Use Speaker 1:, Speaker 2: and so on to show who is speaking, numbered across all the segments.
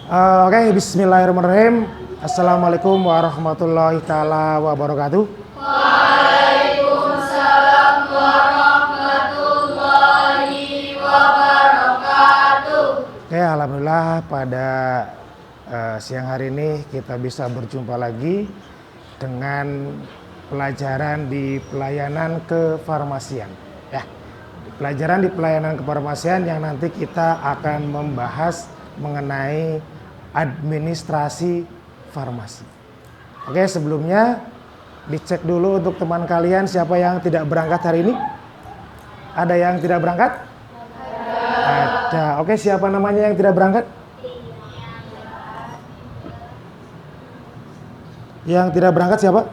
Speaker 1: Oke, bismillahirrahmanirrahim. Assalamualaikum warahmatullahi taala wabarakatuh.
Speaker 2: Waalaikumsalam warahmatullahi wabarakatuh.
Speaker 1: Oke, alhamdulillah pada siang hari ini kita bisa berjumpa lagi dengan pelajaran di pelayanan kefarmasian. Ya, pelajaran di pelayanan kefarmasian yang nanti kita akan membahas mengenai administrasi farmasi. Oke, sebelumnya dicek dulu untuk teman kalian siapa yang tidak berangkat hari ini. Ada yang tidak berangkat? Ada. Oke, siapa namanya yang tidak berangkat? Yang tidak berangkat siapa?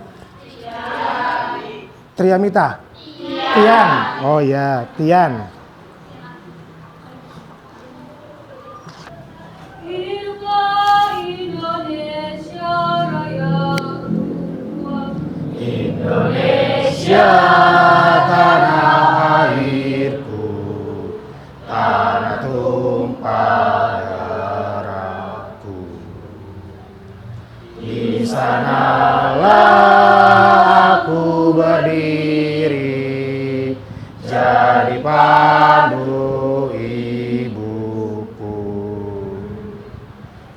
Speaker 1: Triamita. Tian. Oh ya, Tian. Indonesia tanah airku, tanah tumpah darahku. Di sanalah aku berdiri, jadi pandu ibuku.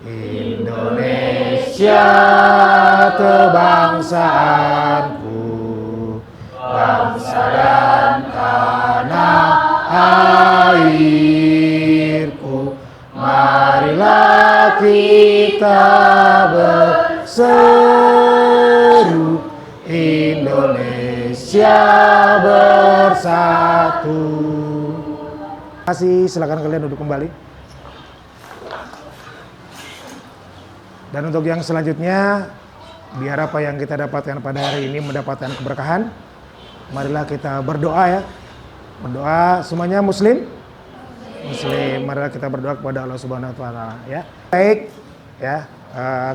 Speaker 1: Indonesia kebangsaanku, bangsa dan tanah airku. Marilah kita berseru, Indonesia bersatu. Terima kasih, silakan kalian duduk kembali. Dan untuk yang selanjutnya, biar apa yang kita dapatkan pada hari ini mendapatkan keberkahan, marilah kita berdoa ya. Berdoa semuanya muslim? Muslim. Marilah kita berdoa kepada Allah Subhanahu wa taala ya. Baik ya,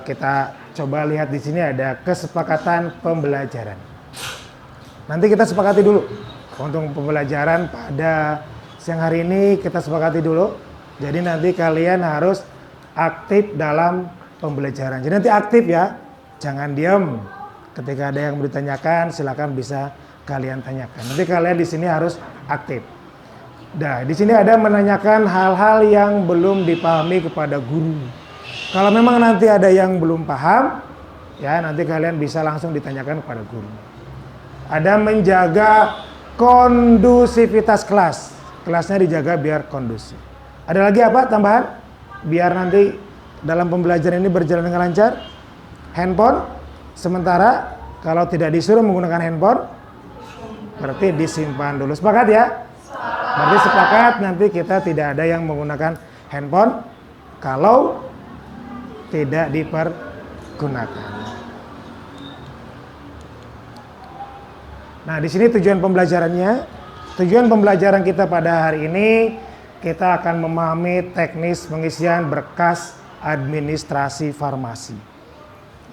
Speaker 1: kita coba lihat di sini ada kesepakatan pembelajaran. Nanti kita sepakati dulu untuk pembelajaran pada siang hari ini, kita sepakati dulu. Jadi nanti kalian harus aktif dalam pembelajaran. Jadi nanti aktif ya. Jangan diam. Ketika ada yang mau ditanyakan, silakan bisa kalian tanyakan. Nanti kalian di sini harus aktif. Nah, di sini ada menanyakan hal-hal yang belum dipahami kepada guru. Kalau memang nanti ada yang belum paham, ya nanti kalian bisa langsung ditanyakan kepada guru. Ada menjaga kondusivitas kelas. Kelasnya dijaga biar kondusif. Ada lagi apa tambahan? Biar nanti dalam pembelajaran ini berjalan dengan lancar. Handphone, sementara kalau tidak disuruh menggunakan handphone, berarti disimpan dulu. Sepakat ya? Berarti sepakat nanti kita tidak ada yang menggunakan handphone kalau tidak dipergunakan. Nah, di sini tujuan pembelajarannya. Tujuan pembelajaran kita pada hari ini, kita akan memahami teknis pengisian berkas administrasi farmasi.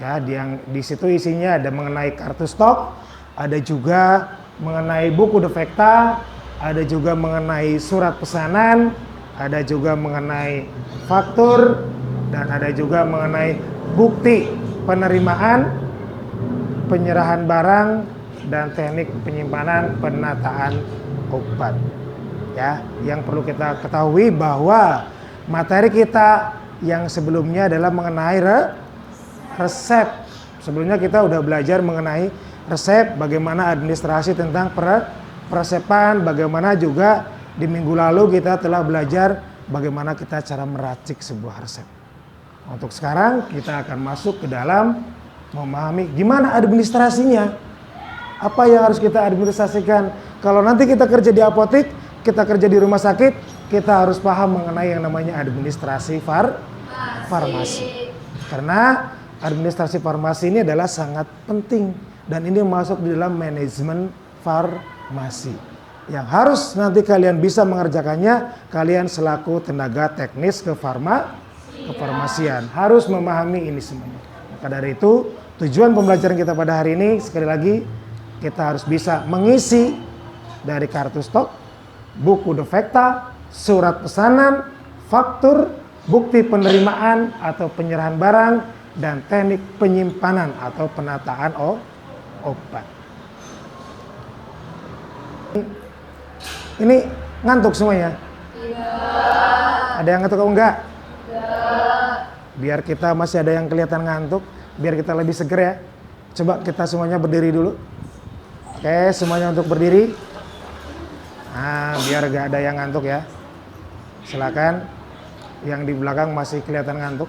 Speaker 1: Ya, di situ isinya ada mengenai kartu stok, ada juga mengenai buku defekta, ada juga mengenai surat pesanan, ada juga mengenai faktur, dan ada juga mengenai bukti penerimaan, penyerahan barang, dan teknik penyimpanan penataan obat. Ya, yang perlu kita ketahui bahwa materi kita yang sebelumnya adalah mengenai resep. Sebelumnya kita udah belajar mengenai resep, bagaimana administrasi tentang peresepan, bagaimana juga di minggu lalu kita telah belajar bagaimana kita cara meracik sebuah resep. Untuk sekarang kita akan masuk ke dalam memahami gimana administrasinya. Apa yang harus kita administrasikan. Kalau nanti kita kerja di apotek, kita kerja di rumah sakit, kita harus paham mengenai yang namanya administrasi farmasi. Karena administrasi farmasi ini adalah sangat penting dan ini masuk di dalam manajemen farmasi. Yang harus nanti kalian bisa mengerjakannya, kalian selaku tenaga teknis kefarmasian harus memahami ini semuanya. Maka dari itu, tujuan pembelajaran kita pada hari ini sekali lagi kita harus bisa mengisi dari kartu stok, buku defekta, surat pesanan, faktur, bukti penerimaan atau penyerahan barang, dan teknik penyimpanan atau penataan obat. Ini ngantuk semuanya? Ada yang ngantuk atau enggak? Biar kita masih ada yang kelihatan ngantuk, biar kita lebih seger ya. Coba kita semuanya berdiri dulu. Oke, semuanya untuk berdiri. Nah, biar gak ada yang ngantuk ya. Silakan. Yang di belakang masih kelihatan ngantuk.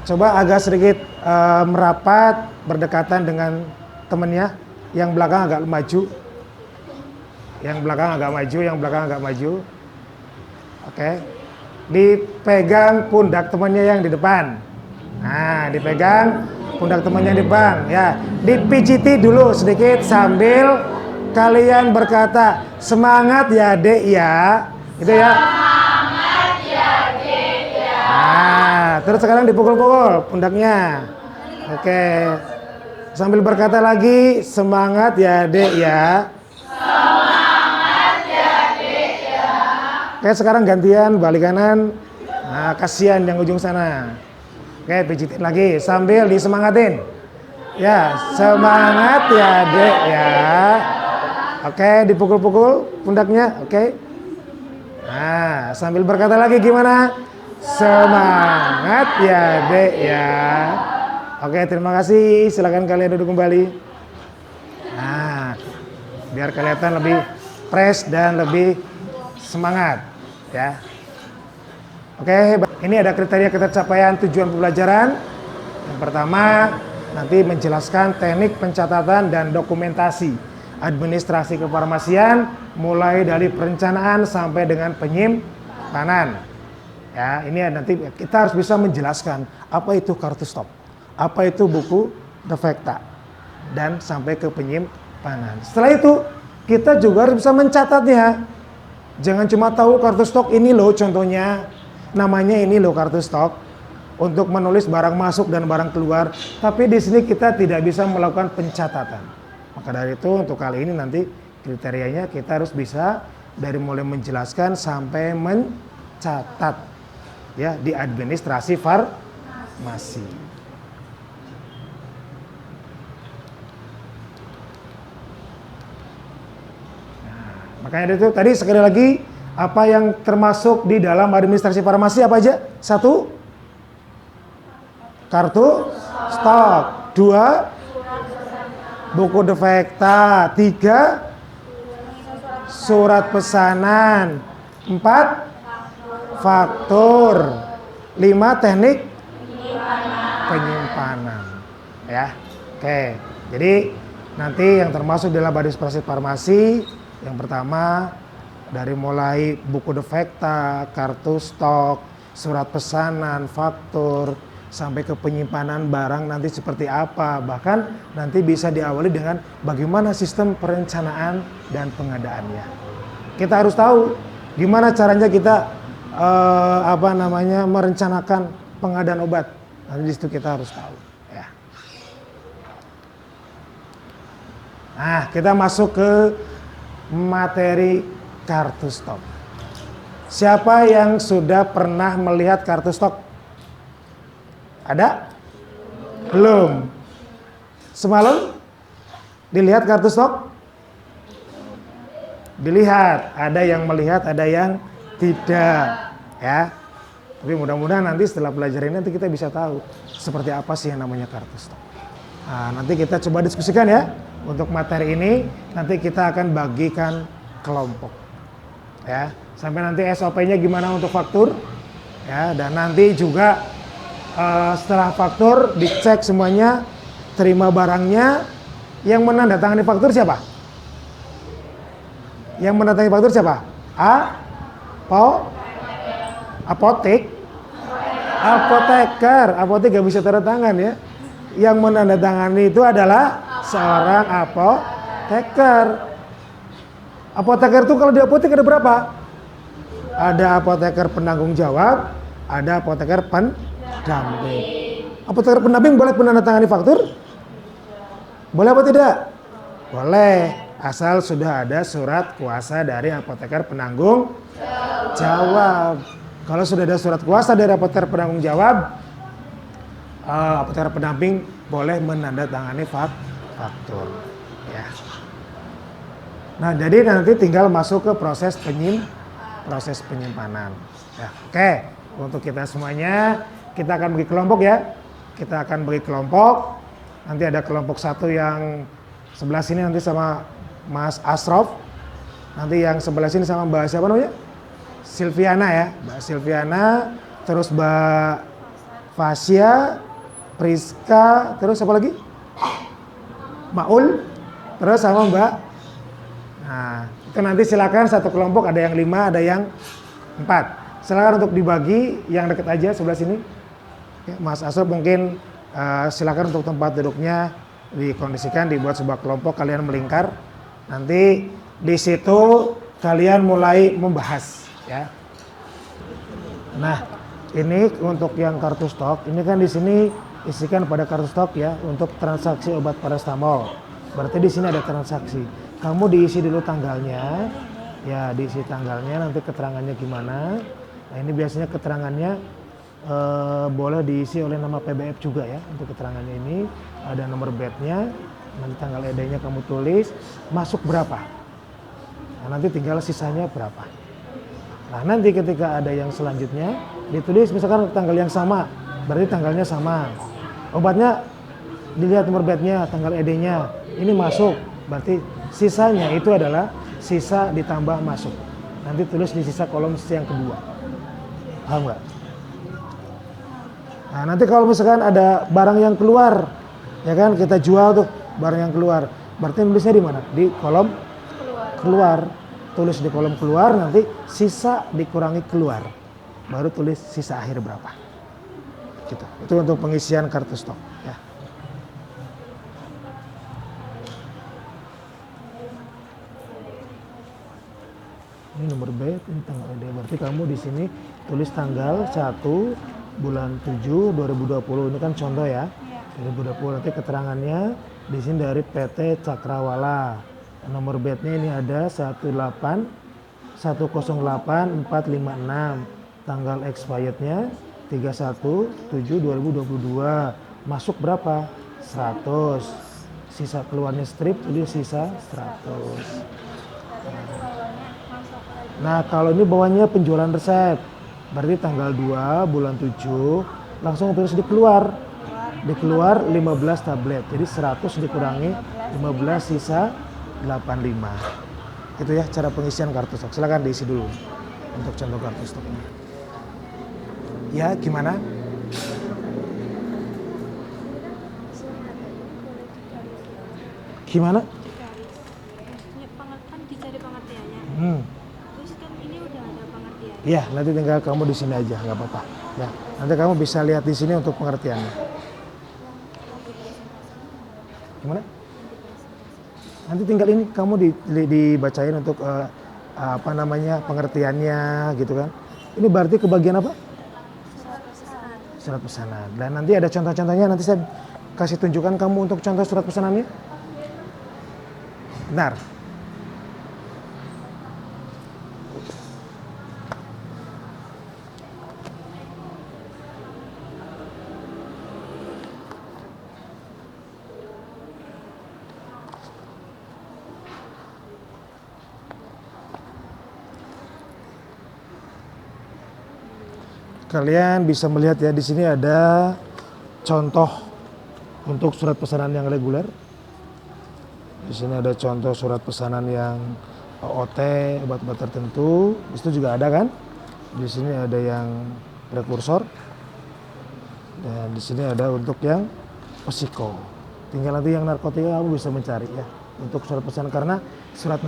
Speaker 1: Coba agak sedikit merapat, berdekatan dengan temennya. Yang belakang agak maju. Yang belakang agak maju, yang belakang agak maju. Oke. Dipegang pundak temannya yang di depan. Nah, dipegang pundak temannya di depan ya. Dipijiti dulu sedikit sambil kalian berkata, "Semangat ya, Dek ya." Gitu ya.
Speaker 2: Semangat ya, Dek ya.
Speaker 1: Nah, terus sekarang dipukul-pukul pundaknya. Oke. Sambil berkata lagi, "Semangat ya, Dek ya." Oke, sekarang gantian balik kanan. Nah, kasihan yang ujung sana. Oke, pijitin lagi sambil disemangatin. Ya, semangat ya, Dek ya. Oke, dipukul-pukul pundaknya. Oke. Nah, sambil berkata lagi gimana? Semangat ya, Dek ya. Oke, terima kasih. Silakan kalian duduk kembali. Nah, biar kelihatan lebih fresh dan lebih semangat. Ya, oke. Ini ada kriteria ketercapaian tujuan pembelajaran. Yang pertama, nanti menjelaskan teknik pencatatan dan dokumentasi administrasi kefarmasian, mulai dari perencanaan sampai dengan penyimpanan. Ya, ini nanti kita harus bisa menjelaskan apa itu kartu stok, apa itu buku defekta, dan sampai ke penyimpanan. Setelah itu, kita juga harus bisa mencatatnya. Jangan cuma tahu kartu stok ini loh contohnya, namanya ini loh kartu stok untuk menulis barang masuk dan barang keluar. Tapi di sini kita tidak bisa melakukan pencatatan. Maka dari itu untuk kali ini nanti kriterianya kita harus bisa dari mulai menjelaskan sampai mencatat ya di administrasi farmasi. Makanya itu tadi sekali lagi apa yang termasuk di dalam administrasi farmasi apa aja? 1, kartu stok. 2, buku defekta. 3, surat pesanan. 4, faktur. 5, teknik penyimpanan. Ya, oke. Jadi nanti yang termasuk dalam administrasi farmasi, yang pertama, dari mulai buku defekta, kartu stok, surat pesanan, faktur, sampai ke penyimpanan barang nanti seperti apa. Bahkan nanti bisa diawali dengan bagaimana sistem perencanaan dan pengadaannya. Kita harus tahu gimana caranya kita merencanakan pengadaan obat. Nanti di situ kita harus tahu. Ya. Nah, kita masuk ke materi kartu stok. Siapa yang sudah pernah melihat kartu stok? Ada? Belum. Semalam dilihat kartu stok? Dilihat. Ada yang melihat, ada yang tidak. Ya. Tapi mudah-mudahan nanti setelah belajar ini nanti kita bisa tahu seperti apa sih yang namanya kartu stok. Nah, nanti kita coba diskusikan ya. Untuk materi ini nanti kita akan bagikan kelompok. Ya, sampai nanti SOP-nya gimana untuk faktur. Ya, dan nanti juga setelah faktur dicek semuanya, terima barangnya. Yang menandatangani faktur siapa? Yang menandatangani faktur siapa? Apoteker. Apotek gak bisa tanda tangan ya. Yang menandatangani itu adalah seorang apoteker. Apoteker itu kalau di apotek ada berapa? Ada apoteker penanggung jawab, ada apoteker pendamping. Apoteker pendamping boleh menandatangani faktur? Boleh apa tidak? Boleh, asal sudah ada surat kuasa dari apoteker penanggung jawab. Kalau sudah ada surat kuasa dari apoteker penanggung jawab, apoteker pendamping boleh menandatangani faktur. Ya. Nah, jadi nanti tinggal masuk ke proses penyimpanan. Ya, oke, untuk kita semuanya, kita akan bagi kelompok ya. Kita akan bagi kelompok. Nanti ada kelompok satu yang sebelah sini nanti sama Mas Asrof. Nanti yang sebelah sini sama Mbak siapa namanya? Silviana ya, Mbak Silviana. Terus Mbak Fasya, Priska, terus apa lagi? Maul, terus sama Mbak. Nah, itu nanti silakan satu kelompok ada yang 5, ada yang 4. Silakan untuk dibagi yang dekat aja sebelah sini. Oke, Mas Asrof mungkin silakan untuk tempat duduknya dikondisikan, dibuat sebuah kelompok, kalian melingkar. Nanti di situ kalian mulai membahas ya. Nah, ini untuk yang kartu stok, ini kan di sini isikan pada kartu stok ya untuk transaksi obat paracetamol. Berarti di sini ada transaksi. Kamu diisi dulu tanggalnya, ya diisi tanggalnya, nanti keterangannya gimana. Nah ini biasanya keterangannya boleh diisi oleh nama PBF juga ya untuk keterangannya ini. Ada nomor bednya, nanti tanggal ED-nya kamu tulis, masuk berapa. Nah nanti tinggal sisanya berapa. Nah nanti ketika ada yang selanjutnya ditulis misalkan tanggal yang sama, berarti tanggalnya sama. Obatnya dilihat nomor bednya, tanggal ED-nya, ini masuk, berarti sisanya itu adalah sisa ditambah masuk. Nanti tulis di sisa kolom yang kedua. Paham nggak? Nah nanti kalau misalkan ada barang yang keluar, ya kan kita jual tuh barang yang keluar, berarti nulisnya di mana? Di kolom keluar. Tulis di kolom keluar, nanti sisa dikurangi keluar, baru tulis sisa akhir berapa. Gitu. Itu untuk pengisian kartu stok. Ya. Ini nomor B, ini tanggal ED. Berarti kamu di sini tulis tanggal 1 bulan 7 2020. Ini kan contoh ya. 2020 nanti keterangannya di sini dari PT Cakrawala. Nomor bednya ini ada 108 456. Tanggal expirednya 31/7/2022. Masuk berapa? 100. Sisa keluarnya strip tulis sisa 100. Nah kalau ini bawahnya penjualan resep, berarti tanggal 2 bulan 7 langsung terus dikeluar 15 tablet, jadi 100 dikurangi 15 sisa 85. Itu ya cara pengisian kartu stok. Silakan diisi dulu untuk contoh kartu stoknya. Ya gimana? Gimana?
Speaker 3: Kan dicari pengertiannya. Terus kan ini udah ada pengertian.
Speaker 1: Iya, nanti tinggal kamu di sini aja, nggak apa-apa. Ya, nanti kamu bisa lihat di sini untuk pengertiannya. Gimana? Nanti tinggal ini kamu dibacain untuk apa namanya pengertiannya gitu kan. Ini berarti kebagian apa? Surat pesanan. Dan nanti ada contoh-contohnya, nanti saya kasih tunjukkan kamu untuk contoh surat pesanannya. Benar. Kalian bisa melihat ya di sini ada contoh untuk surat pesanan yang reguler. Di sini ada contoh surat pesanan yang OT, obat-obat tertentu. Itu juga ada kan? Di sini ada yang prekursor. Dan di sini ada untuk yang psiko. Tinggal nanti yang narkotika kamu bisa mencari ya untuk surat pesanan, karena surat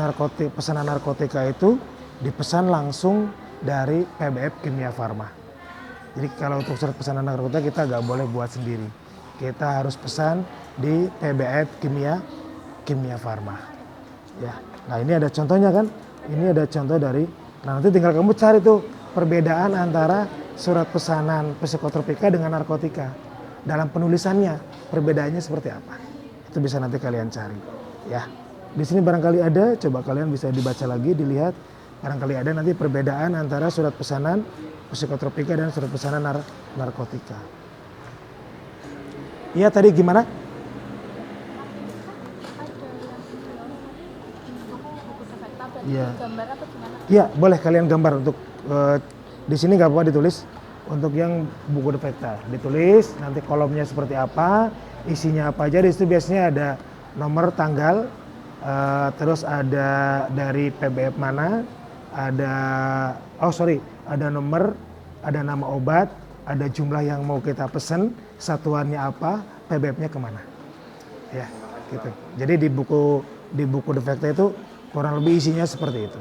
Speaker 1: pesanan narkotika itu dipesan langsung dari PBF Kimia Farma. Jadi kalau untuk surat pesanan narkotika kita nggak boleh buat sendiri. Kita harus pesan di PBF Kimia Farma. Ya. Nah ini ada contohnya kan? Ini ada contoh dari. Nah nanti tinggal kamu cari tuh perbedaan antara surat pesanan psikotropika dengan narkotika. Dalam penulisannya perbedaannya seperti apa? Itu bisa nanti kalian cari. Ya. Di sini barangkali ada. Coba kalian bisa dibaca lagi, dilihat. Barangkali ada nanti perbedaan antara surat pesanan psikotropika dan surat pesanan narkotika. Iya tadi gimana? Iya.
Speaker 2: Gambar apa gimana?
Speaker 1: Iya, boleh kalian gambar untuk di sini nggak apa-apa ditulis. Untuk yang buku defekta ditulis nanti kolomnya seperti apa, isinya apa aja. Di situ biasanya ada nomor tanggal, terus ada dari PBF mana, ada nomor, ada nama obat, ada jumlah yang mau kita pesen, satuannya apa, PBF-nya kemana, ya gitu. Jadi di buku defekta itu kurang lebih isinya seperti itu.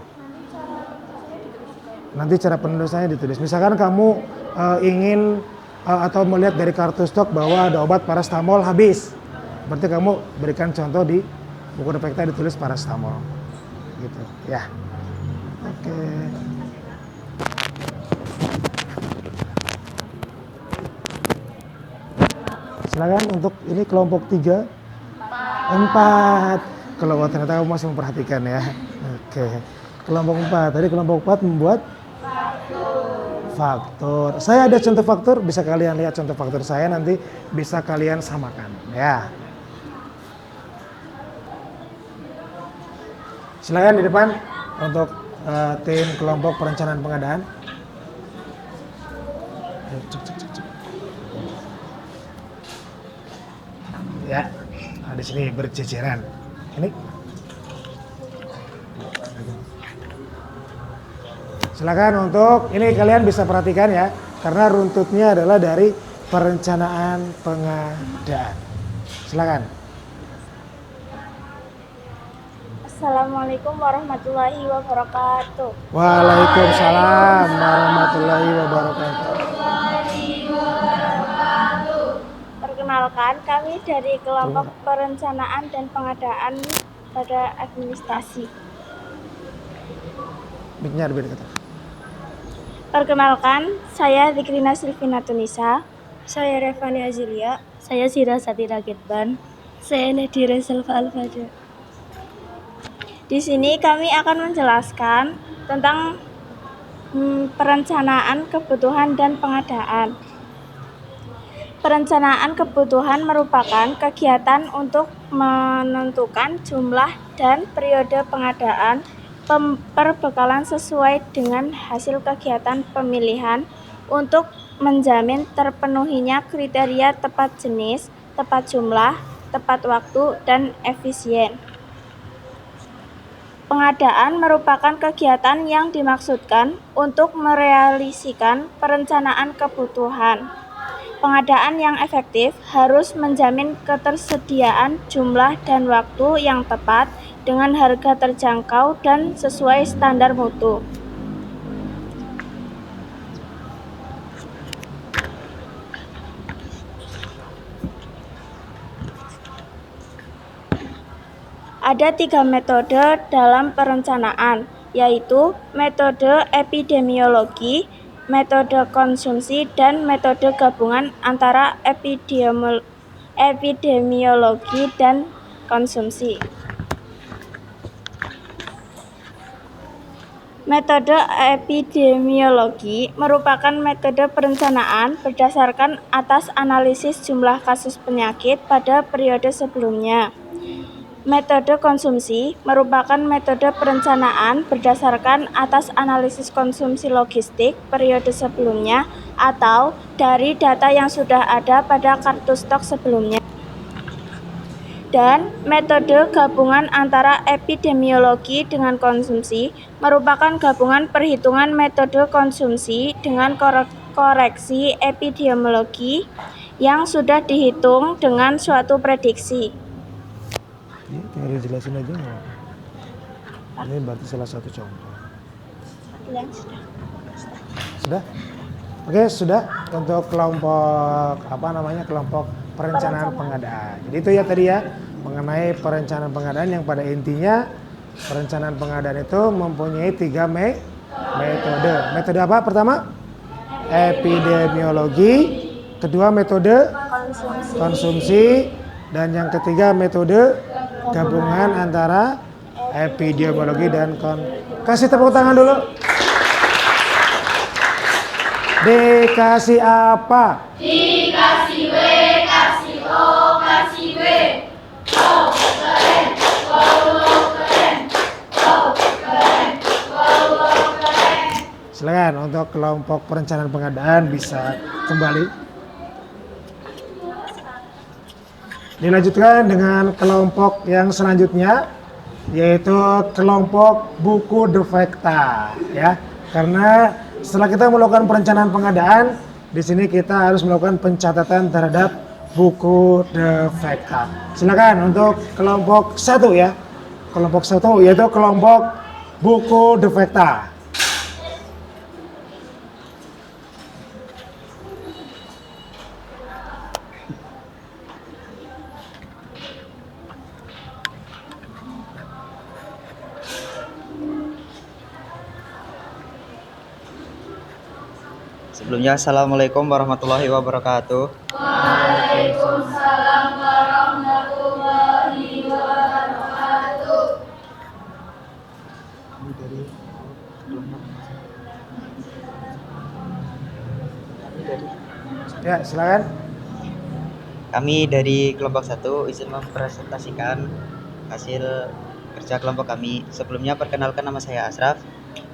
Speaker 1: Nanti cara penulisannya ditulis. Misalkan kamu ingin atau melihat dari kartu stok bahwa ada obat paracetamol habis, berarti kamu berikan contoh di buku defekta ditulis paracetamol, gitu, ya. Oke. Silakan untuk ini kelompok 3, 4. Kalau ternyata kamu masih memperhatikan ya. Oke. Kelompok 4. Tadi kelompok 4 membuat faktur. Saya ada contoh faktur, bisa kalian lihat contoh faktur saya, nanti bisa kalian samakan ya. Silakan di depan untuk tim kelompok perencanaan pengadaan. Ya, nah, di sini berjejeran. Ini. Silakan untuk ini kalian bisa perhatikan ya, karena runtutnya adalah dari perencanaan pengadaan. Silakan.
Speaker 3: Assalamualaikum warahmatullahi wabarakatuh.
Speaker 1: Waalaikumsalam warahmatullahi wabarakatuh.
Speaker 3: Perkenalkan, kami dari kelompok perencanaan dan pengadaan pada administrasi.
Speaker 1: Mic-nya lebih dekat.
Speaker 3: Perkenalkan, saya Zikrina Silvina Tunisa.
Speaker 4: Saya Revani Azilia. Saya Sira Satira Kitban. Saya Nadira Selva Al-Fadha.
Speaker 3: Di sini kami akan menjelaskan tentang perencanaan kebutuhan dan pengadaan. Perencanaan kebutuhan merupakan kegiatan untuk menentukan jumlah dan periode pengadaan perbekalan sesuai dengan hasil kegiatan pemilihan untuk menjamin terpenuhinya kriteria tepat jenis, tepat jumlah, tepat waktu, dan efisien. Pengadaan merupakan kegiatan yang dimaksudkan untuk merealisasikan perencanaan kebutuhan. Pengadaan yang efektif harus menjamin ketersediaan jumlah dan waktu yang tepat dengan harga terjangkau dan sesuai standar mutu. Ada 3 metode dalam perencanaan, yaitu metode epidemiologi, metode konsumsi, dan metode gabungan antara epidemiologi dan konsumsi. Metode epidemiologi merupakan metode perencanaan berdasarkan atas analisis jumlah kasus penyakit pada periode sebelumnya. Metode konsumsi merupakan metode perencanaan berdasarkan atas analisis konsumsi logistik periode sebelumnya atau dari data yang sudah ada pada kartu stok sebelumnya. Dan metode gabungan antara epidemiologi dengan konsumsi merupakan gabungan perhitungan metode konsumsi dengan koreksi epidemiologi yang sudah dihitung dengan suatu prediksi.
Speaker 1: Ya, tinggal dijelasin aja nggak? Ini berarti salah satu contoh. Sudah? Oke, sudah untuk kelompok kelompok perencanaan pengadaan. Jadi itu ya tadi ya mengenai perencanaan pengadaan yang pada intinya perencanaan pengadaan itu mempunyai 3 metode. Metode apa? Pertama, epidemiologi, kedua metode konsumsi, dan yang ketiga metode gabungan antara epidemiologi dan kasih tepuk tangan dulu. Dikasih apa?
Speaker 2: Dikasih W, kasih O, kasih W. Wow, keren. Wow, keren. Wow, keren. Wow, keren.
Speaker 1: Silakan untuk kelompok perencanaan pengadaan bisa kembali. Dilanjutkan dengan kelompok yang selanjutnya, yaitu kelompok buku defekta, ya. Karena setelah kita melakukan perencanaan pengadaan, di sini kita harus melakukan pencatatan terhadap buku defekta. Silakan untuk kelompok 1 ya. Kelompok 1 yaitu kelompok buku defekta.
Speaker 5: Sebelumnya, Assalamualaikum warahmatullahi wabarakatuh.
Speaker 2: Waalaikumsalam warahmatullahi wabarakatuh.
Speaker 1: Ya, silakan.
Speaker 5: Kami dari kelompok 1 izin mempresentasikan hasil kerja kelompok kami. Sebelumnya perkenalkan, nama saya Asraf.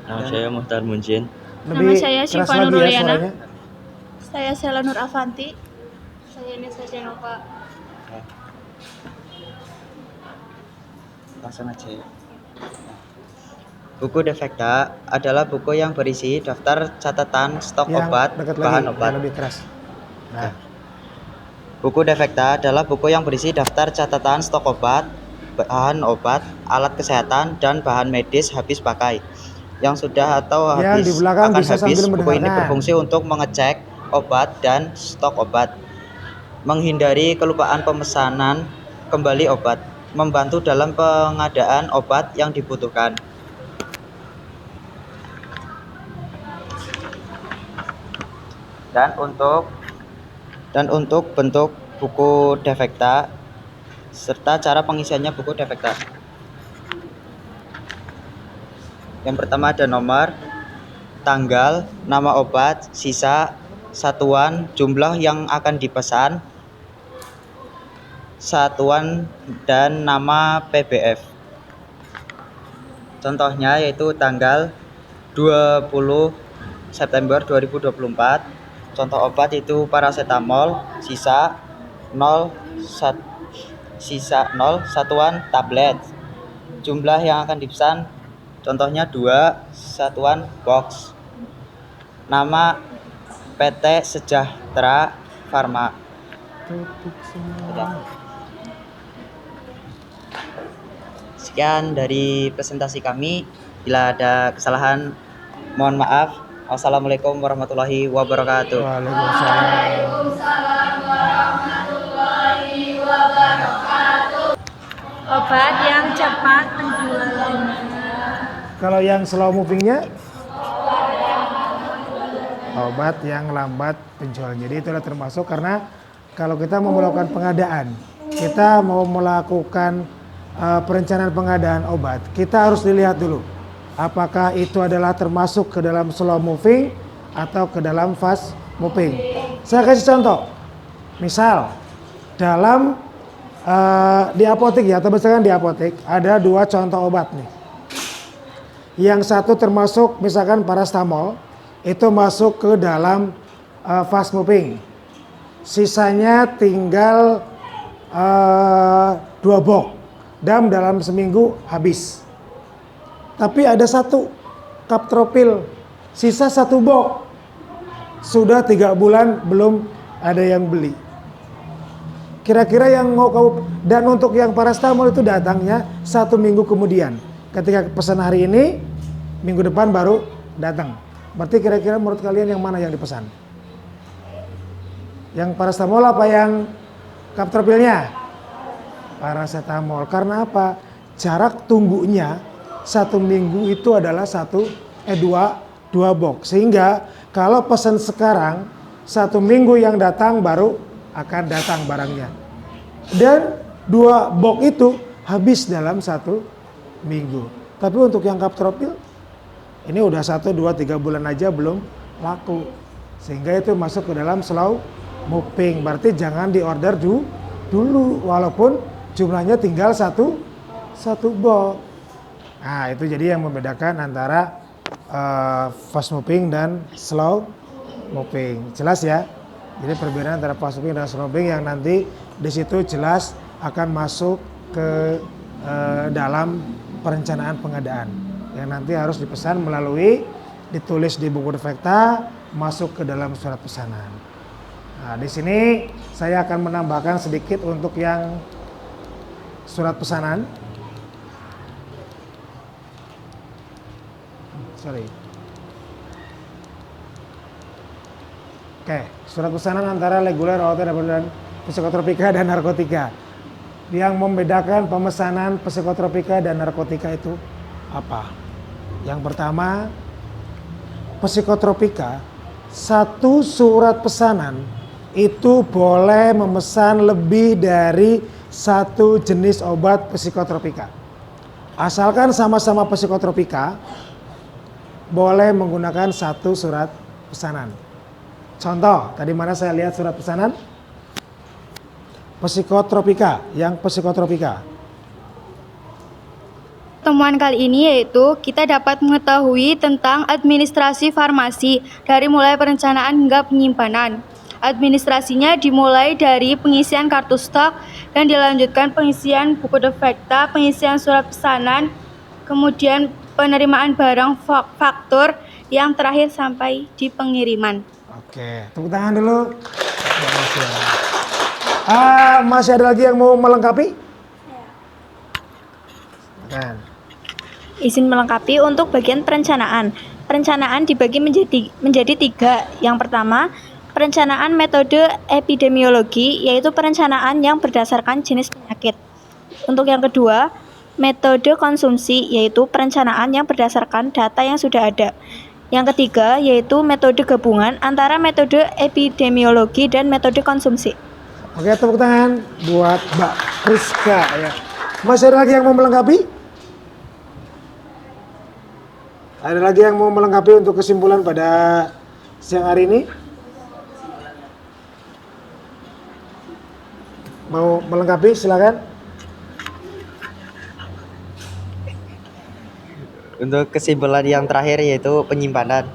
Speaker 6: Nama saya Muhtar Munjin.
Speaker 3: Nama saya
Speaker 1: keras
Speaker 3: Syifa
Speaker 1: lagi ya
Speaker 3: Nuruliana.
Speaker 1: suaranya.
Speaker 3: Saya Sela Nur Avanti. Saya Nisa Jenova.
Speaker 5: Langsung aja ya. Buku defekta adalah buku yang berisi daftar catatan stok
Speaker 1: Yang
Speaker 5: obat,
Speaker 1: dekat
Speaker 5: bahan
Speaker 1: lagi,
Speaker 5: obat.
Speaker 1: yang lebih keras. Nah,
Speaker 5: Buku defekta adalah buku yang berisi daftar catatan stok obat, bahan obat, alat kesehatan, dan bahan medis habis pakai yang sudah atau
Speaker 1: Yang
Speaker 5: habis
Speaker 1: di belakang
Speaker 5: akan
Speaker 1: bisa
Speaker 5: habis.
Speaker 1: sambil
Speaker 5: Buku ini
Speaker 1: mendengarkan.
Speaker 5: berfungsi untuk mengecek obat dan stok obat, menghindari kelupaan pemesanan kembali obat, membantu dalam pengadaan obat yang dibutuhkan. Dan untuk bentuk buku defekta serta cara pengisiannya buku defekta. Yang pertama ada nomor, tanggal, nama obat, sisa, satuan, jumlah yang akan dipesan, satuan, dan nama PBF. Contohnya yaitu tanggal 20 September 2024. Contoh obat itu paracetamol, sisa 0, satuan tablet. Jumlah yang akan dipesan contohnya 2, satuan box. Nama PT Sejahtera Farma. Sudah. Sekian dari presentasi kami. Bila ada kesalahan, mohon maaf. Wassalamualaikum warahmatullahi wabarakatuh.
Speaker 1: Waalaikumsalam.
Speaker 2: Waalaikumsalam warahmatullahi wabarakatuh.
Speaker 4: Obat yang cepat penjualannya.
Speaker 1: Kalau yang slow movingnya, obat yang lambat penjualannya. Jadi itulah termasuk, karena kalau kita mau melakukan pengadaan, kita mau melakukan perencanaan pengadaan obat, kita harus dilihat dulu apakah itu adalah termasuk ke dalam slow moving atau ke dalam fast moving. Saya kasih contoh, misal dalam di apotek ya, atau misalkan di apotek ada 2 contoh obat nih. Yang satu termasuk misalkan paracetamol, itu masuk ke dalam fast moving. Sisanya tinggal 2 box dan dalam seminggu habis. Tapi ada 1 Captropil, sisa 1 box, sudah 3 bulan belum ada yang beli. Kira-kira yang mau kau, dan untuk yang paracetamol itu datangnya 1 minggu kemudian. Ketika pesan hari ini, minggu depan baru datang. Berarti kira-kira menurut kalian yang mana yang dipesan? Yang paracetamol apa yang Captropilnya? Paracetamol. Karena apa? Jarak tunggunya 1 minggu itu adalah 2 box. Sehingga kalau pesan sekarang, 1 minggu yang datang baru akan datang barangnya. Dan 2 box itu habis dalam 1 minggu. Tapi untuk yang Captropil, ini udah 1, 2, 3 bulan aja belum laku. sehingga itu masuk ke dalam slow moving. Berarti jangan diorder dulu walaupun jumlahnya tinggal satu box. Nah, itu jadi yang membedakan antara fast moving dan slow moving. Jelas ya? Jadi perbedaan antara fast moving dan slow moving yang nanti di situ jelas akan masuk ke dalam perencanaan pengadaan. Yang nanti harus dipesan melalui ditulis di buku defekta, masuk ke dalam surat pesanan. Nah, di sini saya akan menambahkan sedikit untuk yang surat pesanan. Oke, surat pesanan antara reguler, OT, dan psikotropika dan narkotika. Yang membedakan pemesanan psikotropika dan narkotika itu apa? Yang pertama, psikotropika, satu surat pesanan itu boleh memesan lebih dari satu jenis obat psikotropika. Asalkan sama-sama psikotropika, boleh menggunakan satu surat pesanan. Contoh, tadi mana saya lihat surat pesanan? Psikotropika, yang psikotropika.
Speaker 7: Temuan kali ini yaitu kita dapat mengetahui tentang administrasi farmasi dari mulai perencanaan hingga penyimpanan. Administrasinya dimulai dari pengisian kartu stok dan dilanjutkan pengisian buku defekta, pengisian surat pesanan, kemudian penerimaan barang faktur, yang terakhir sampai di pengiriman.
Speaker 1: Oke, tepuk tangan dulu. Masih ada lagi yang mau melengkapi? Silakan.
Speaker 3: Izin melengkapi untuk bagian perencanaan. Perencanaan dibagi menjadi 3. Yang pertama, perencanaan metode epidemiologi, yaitu perencanaan yang berdasarkan jenis penyakit. Untuk yang kedua, metode konsumsi, yaitu perencanaan yang berdasarkan data yang sudah ada. Yang ketiga, yaitu metode gabungan antara metode epidemiologi dan metode konsumsi.
Speaker 1: Oke, tepuk tangan buat Mbak Priska ya. Masih ada lagi yang mau melengkapi? Ada lagi yang mau melengkapi untuk kesimpulan pada siang hari ini? Mau melengkapi, silakan.
Speaker 5: Untuk kesimpulan yang terakhir yaitu penyimpanan.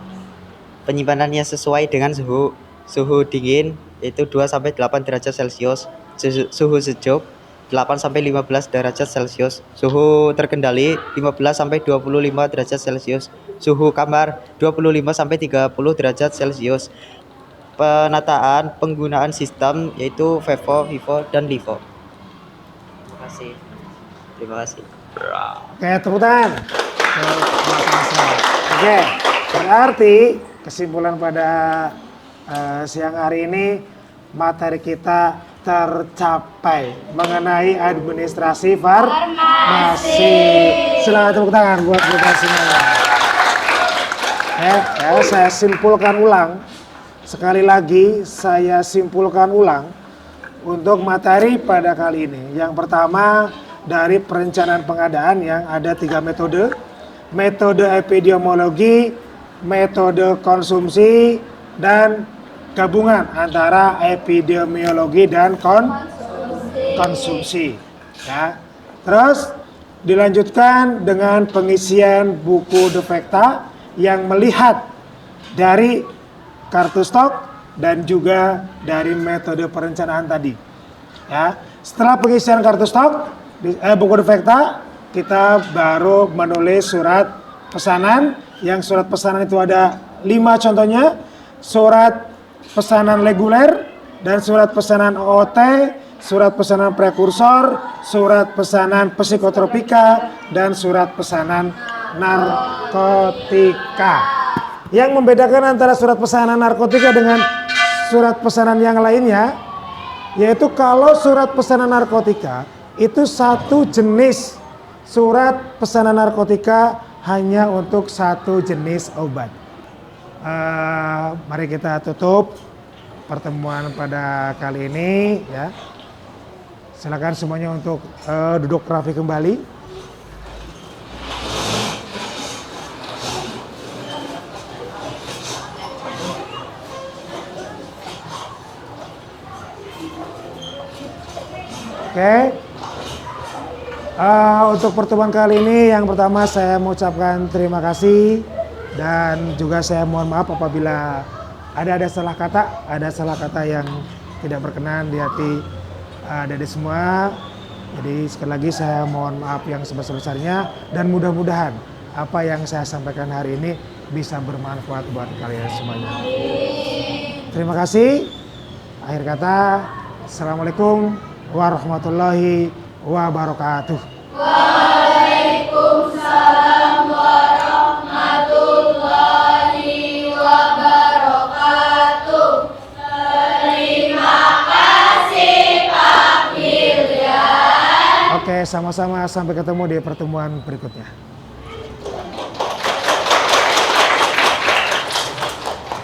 Speaker 5: Penyimpanannya sesuai dengan suhu dingin yaitu 2-8 derajat Celcius, suhu sejuk 8-15 derajat Celcius, suhu terkendali 15-25 derajat Celcius, suhu kamar 25-30 derajat Celcius. Penataan penggunaan sistem yaitu FIFO, FIFO, dan LIFO. Terima kasih.
Speaker 1: Oke, tepuk tangan. Oke, berarti kesimpulan pada siang hari ini materi kita tercapai mengenai administrasi farmasi. Selamat tepuk tangan buat kita semuanya. Saya simpulkan ulang. Sekali lagi saya simpulkan ulang untuk materi pada kali ini. Yang pertama dari perencanaan pengadaan yang ada 3 metode. Metode epidemiologi, metode konsumsi, dan gabungan antara epidemiologi dan konsumsi. Ya. Terus dilanjutkan dengan pengisian buku defekta yang melihat dari kartu stok dan juga dari metode perencanaan tadi. Ya. Setelah pengisian kartu stok, buku defekta, kita baru menulis surat pesanan. Yang surat pesanan itu ada 5 contohnya. Surat pesanan reguler dan surat pesanan OOT, surat pesanan prekursor, surat pesanan psikotropika, dan surat pesanan narkotika. Yang membedakan antara surat pesanan narkotika dengan surat pesanan yang lainnya, yaitu kalau surat pesanan narkotika itu satu jenis surat pesanan narkotika hanya untuk satu jenis obat. Mari kita tutup pertemuan pada kali ini ya. Silakan semuanya untuk duduk rapi kembali. Oke. Untuk pertemuan kali ini yang pertama saya mengucapkan terima kasih dan juga saya mohon maaf apabila ada salah kata yang tidak berkenan di hati adik-adik semua. Jadi sekali lagi saya mohon maaf yang sebesar-besarnya dan mudah-mudahan apa yang saya sampaikan hari ini bisa bermanfaat buat kalian semuanya. Terima kasih. Akhir kata, Assalamualaikum warahmatullahi wabarakatuh.
Speaker 2: Waalaikumsalam warahmatullahi wabarakatuh. Terima kasih Pak William.
Speaker 1: Oke, sama-sama sampai ketemu di pertemuan berikutnya.